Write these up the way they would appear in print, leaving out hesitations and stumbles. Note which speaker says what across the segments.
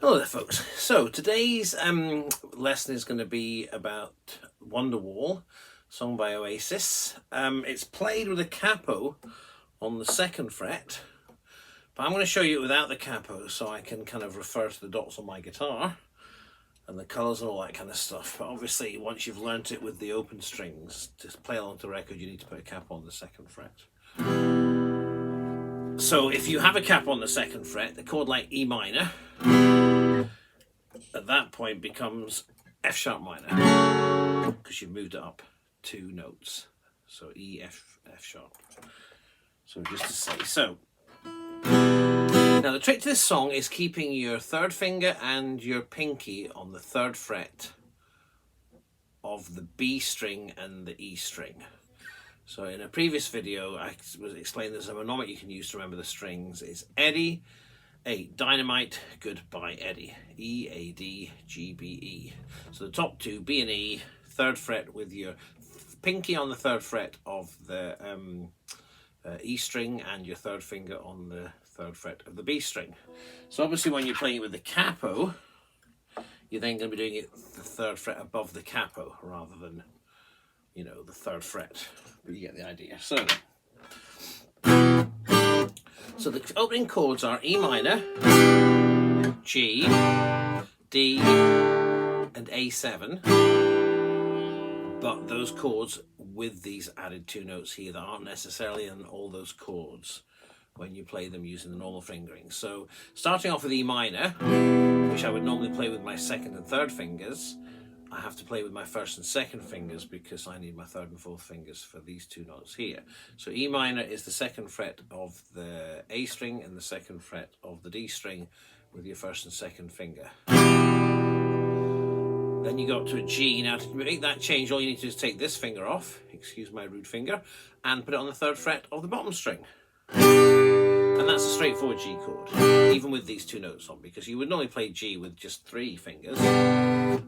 Speaker 1: Hello there folks, so today's lesson is going to be about Wonderwall, song by Oasis. It's played with a capo on the 2nd fret, but I'm going to show you it without the capo so I can kind of refer to the dots on my guitar and the colours and all that kind of stuff. But obviously once you've learnt it with the open strings, to play along to the record you need to put a capo on the 2nd fret. So if you have a capo on the 2nd fret, the chord like E minor at that point becomes F sharp minor because you've moved it up 2 notes. So E, F, F sharp. So just to say, so now the trick to this song is keeping your 3rd finger and your pinky on the 3rd fret of the B string and the E string. So in a previous video I was explaining there's a mnemonic you can use to remember the strings. It's Eddie, A, Dynamite, Goodbye Eddie, E, A, D, G, B, E. So the top 2, B and E, 3rd fret with your pinky on the 3rd fret of the E string and your 3rd finger on the 3rd fret of the B string. So obviously when you're playing it with the capo, you're then going to be doing it the 3rd fret above the capo rather than, you know, the 3rd fret. But you get the idea. So the opening chords are E minor, G, D, and A7. But those chords with these added 2 notes here that aren't necessarily in all those chords when you play them using the normal fingering. So starting off with E minor, which I would normally play with my 2nd and 3rd fingers, I have to play with my 1st and 2nd fingers because I need my 3rd and 4th fingers for these 2 notes here. So E minor is the 2nd fret of the A string and the 2nd fret of the D string with your 1st and 2nd finger. Then you go up to a G. Now to make that change, all you need to do is take this finger off, excuse my rude finger, and put it on the 3rd fret of the bottom string. And that's a straightforward G chord, even with these 2 notes on, because you would normally play G with just 3 fingers,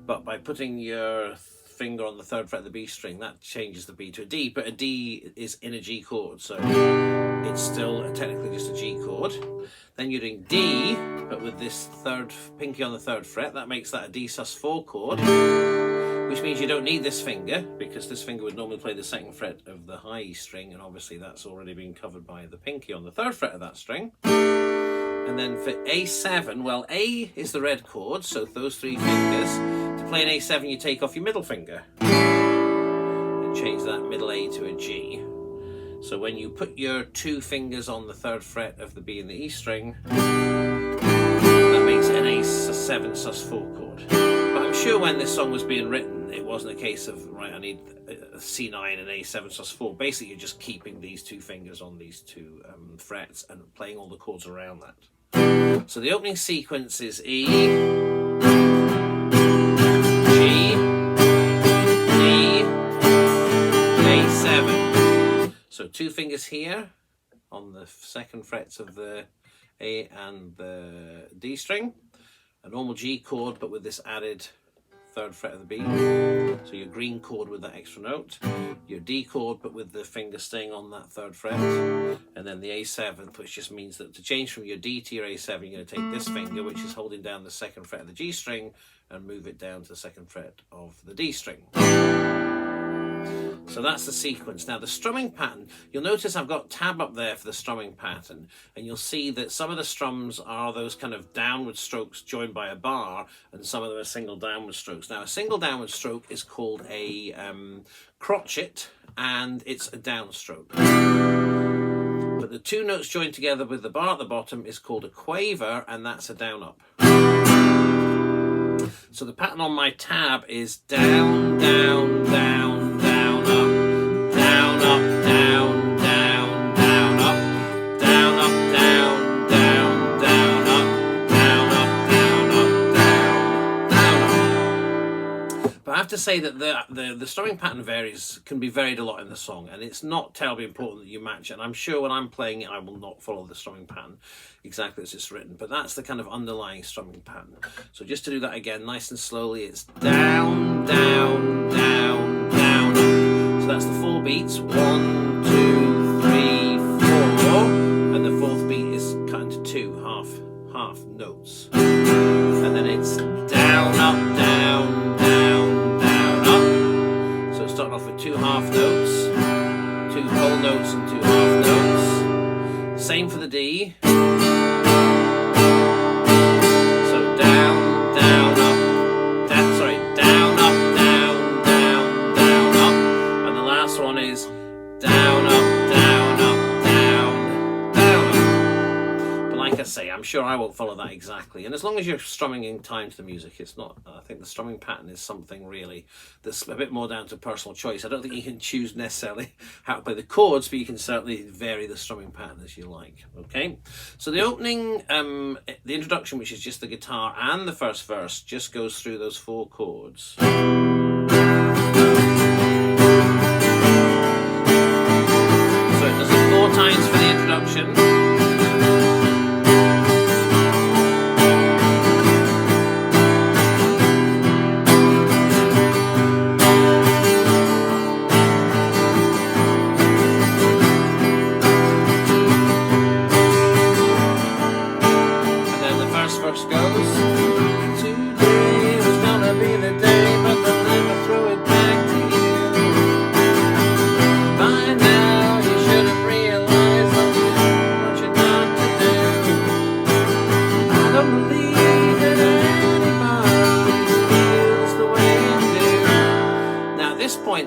Speaker 1: but by putting your finger on the 3rd fret of the B string, that changes the B to a D, but a D is in a G chord, so it's still technically just a G chord. Then you're doing D, but with this 3rd pinky on the 3rd fret, that makes that a D sus4 chord, which means you don't need this finger because this finger would normally play the 2nd fret of the high E string, and obviously that's already been covered by the pinky on the 3rd fret of that string. And then for A7, well, A is the red chord, so those 3 fingers. To play an A7 you take off your middle finger and change that middle A to a G. So when you put your 2 fingers on the 3rd fret of the B and the E string, that makes it an A7 sus4 chord. But I'm sure when this song was being written, it wasn't a case of, right, I need a C9 and A7 sus4. Basically, you're just keeping these 2 fingers on these 2 frets and playing all the chords around that. So the opening sequence is E, G, D, A7. So 2 fingers here on the 2nd frets of the A and the D string. A normal G chord, but with this added 3rd fret of the B. So your green chord with that extra note. Your D chord, but with the finger staying on that 3rd fret. And then the A7, which just means that to change from your D to your A7, you're going to take this finger, which is holding down the 2nd fret of the G string, and move it down to the 2nd fret of the D string. So that's the sequence. Now the strumming pattern, you'll notice I've got tab up there for the strumming pattern, and you'll see that some of the strums are those kind of downward strokes joined by a bar, and some of them are single downward strokes. Now a single downward stroke is called a crotchet, and it's a downstroke. But the 2 notes joined together with the bar at the bottom is called a quaver, and that's a down up. So the pattern on my tab is down, down, down, down, up, down, up, down, down, down, up, down, up, down, down, down, up, down, up, down, up, down, down, up. But I have to say that the strumming pattern can be varied a lot in the song, and it's not terribly important that you match it. And I'm sure when I'm playing it, I will not follow the strumming pattern exactly as it's written, but that's the kind of underlying strumming pattern. So just to do that again, nice and slowly, it's down, down, down, down, up. So that's the 4 beats, 1, 2, 3, 4, and the 4th beat is cut into 2 half notes. And then for the D. So down, down, up, down, sorry, down, up, down, down, down, up. And the last one is down, up, down, up, down, down, up. But like I say, I'm sure I won't follow that exactly. And as long as you're strumming in time to the music, it's not, I think the strumming pattern is something really that's a bit more down to personal choice. I don't think you can choose necessarily how to play the chords, but you can certainly vary the strumming pattern as you like. Okay, so the opening, the introduction, which is just the guitar and the first verse, just goes through those 4 chords. So it does it 4 times for the introduction.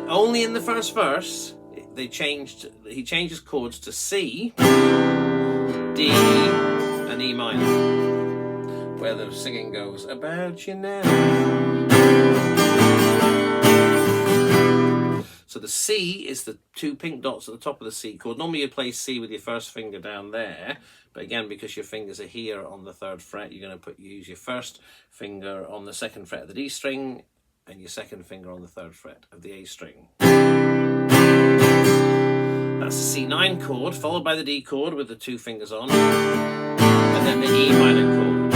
Speaker 1: Only in the first verse, he changes chords to C, D, and E minor, where the singing goes, about you now. So the C is the 2 pink dots at the top of the C chord. Normally you play C with your first finger down there, but again, because your fingers are here on the 3rd fret, you're going to use your first finger on the 2nd fret of the D string, and your 2nd finger on the 3rd fret of the A string. That's the C9 chord, followed by the D chord with the 2 fingers on, and then the E minor chord.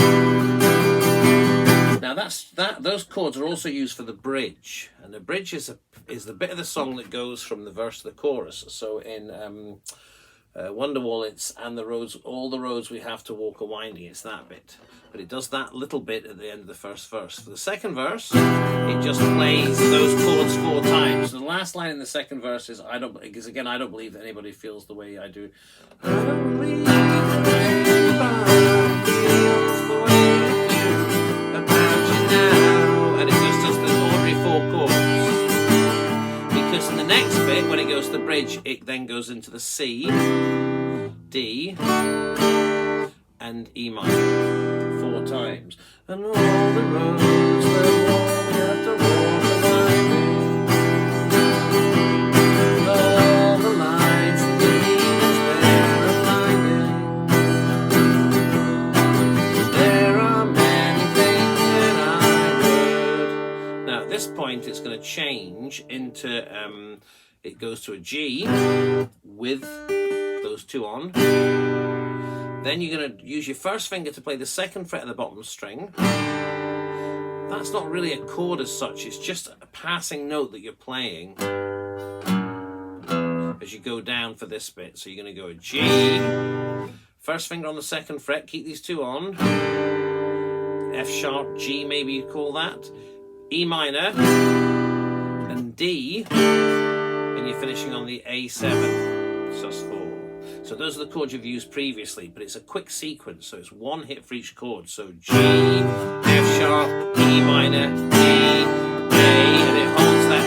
Speaker 1: Now those chords are also used for the bridge, and the bridge is the bit of the song that goes from the verse to the chorus. So in Wonderwall, it's "and the roads, all the roads we have to walk are winding." It's that bit, but it does that little bit at the end of the first verse. For the second verse, it just plays those chords 4 times. So the last line in the second verse is I don't believe that anybody feels the way I do. I don't believe that anybody feels the way I do about you now. And it's just the ordinary 4 chords. Because in the next bit, when it goes to the bridge, it then goes into the C, D, and E minor 4 times. And all the roads that walk have to walk are winding. All the lights and leaves there are blinding. There are many things that I would. Now at this point, it's going to change into it goes to a G with those 2 on. Then you're going to use your first finger to play the 2nd fret of the bottom string. That's not really a chord as such, it's just a passing note that you're playing as you go down for this bit. So you're going to go a G, first finger on the 2nd fret, keep these 2 on, F sharp, G maybe you'd call that, E minor, and D, and you're finishing on the A7, sus4. So those are the chords you've used previously, but it's a quick sequence, so it's 1 hit for each chord. So G, F sharp, E minor, D, A, and it holds that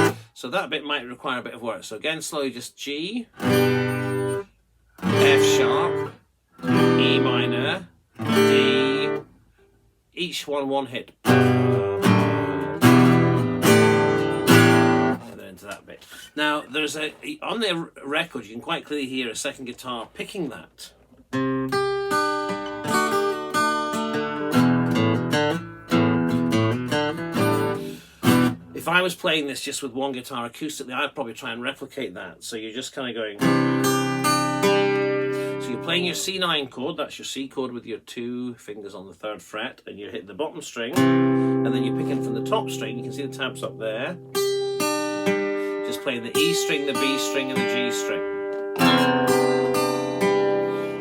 Speaker 1: A. So that bit might require a bit of work. So again, slowly, just G, F sharp, E minor, D, each one 1 hit. Into that bit. Now there's on the record you can quite clearly hear a second guitar picking that. If I was playing this just with 1 guitar acoustically, I'd probably try and replicate that. So you're just kind of going, so you're playing your C9 chord, that's your C chord with your 2 fingers on the 3rd fret, and you're hitting the bottom string, and then you're picking from the top string. You can see the tabs up there, playing the E string, the B string, and the G string.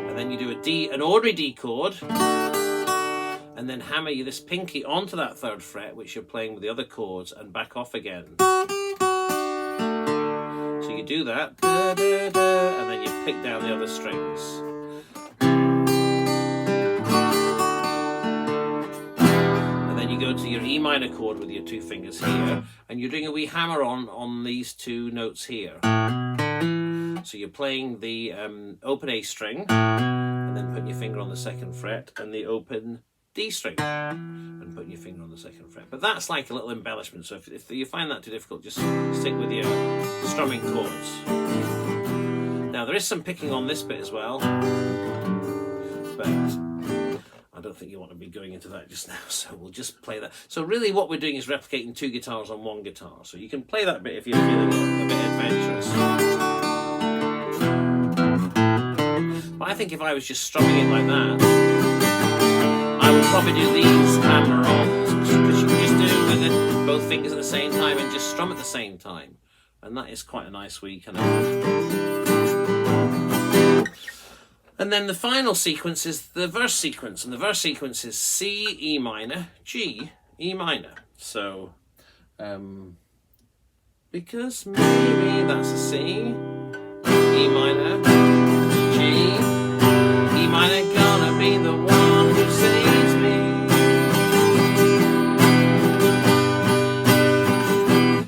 Speaker 1: And then you do an ordinary D chord, and then hammer this pinky onto that 3rd fret, which you're playing with the other chords, and back off again. you do that, da, da, da, and then you pick down the other strings. And then you go to your E minor chord with your two fingers here, and you're doing a wee hammer on these two notes here. So you're playing the open A string, and then putting your finger on the second fret, and the open D string, and putting your finger on the second fret. But that's like a little embellishment, so if you find that too difficult, just stick with your strumming chords. Now there is some picking on this bit as well, but I don't think you want to be going into that just now, so we'll just play that. So really what we're doing is replicating two guitars on one guitar, so you can play that bit if you're feeling a bit adventurous. But I think if I was just strumming it like that, I would probably do these hammer on, because you can just do it with both fingers at the same time and just strum at the same time. And that is quite a nice wee kind of... And then the final sequence is the verse sequence, and the verse sequence is C, E minor, G, E minor. So, because maybe that's a C, E minor, G, E minor, gonna be the one who saves me.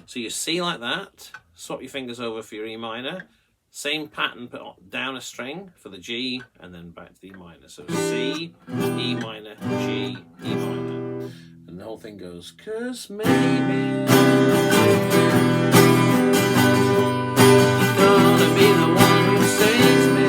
Speaker 1: So you C like that, swap your fingers over for your E minor, same pattern, put down a string for the G, and then back to the E minor. So C, E minor, G, E minor. And the whole thing goes, 'cause maybe you're gonna be the one who saves me.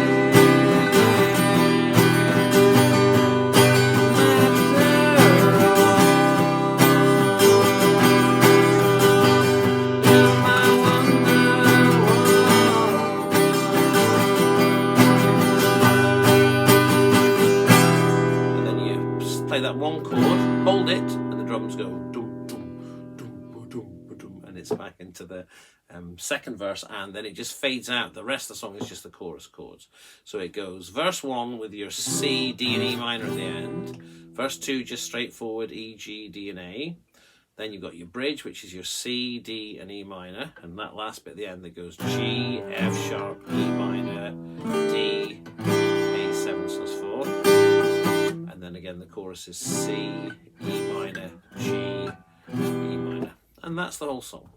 Speaker 1: That one chord, hold it, and the drums go dum, dum, dum, dum, dum, and it's back into the second verse, and then it just fades out. The rest of the song is just the chorus chords. So it goes verse 1 with your C, D, and E minor at the end. Verse 2 just straightforward E, G, D, and A. Then you've got your bridge, which is your C, D, and E minor, and that last bit at the end that goes G, F sharp, E minor, D, A7/4. And then again the chorus is C, E minor, G, E minor. And that's the whole song.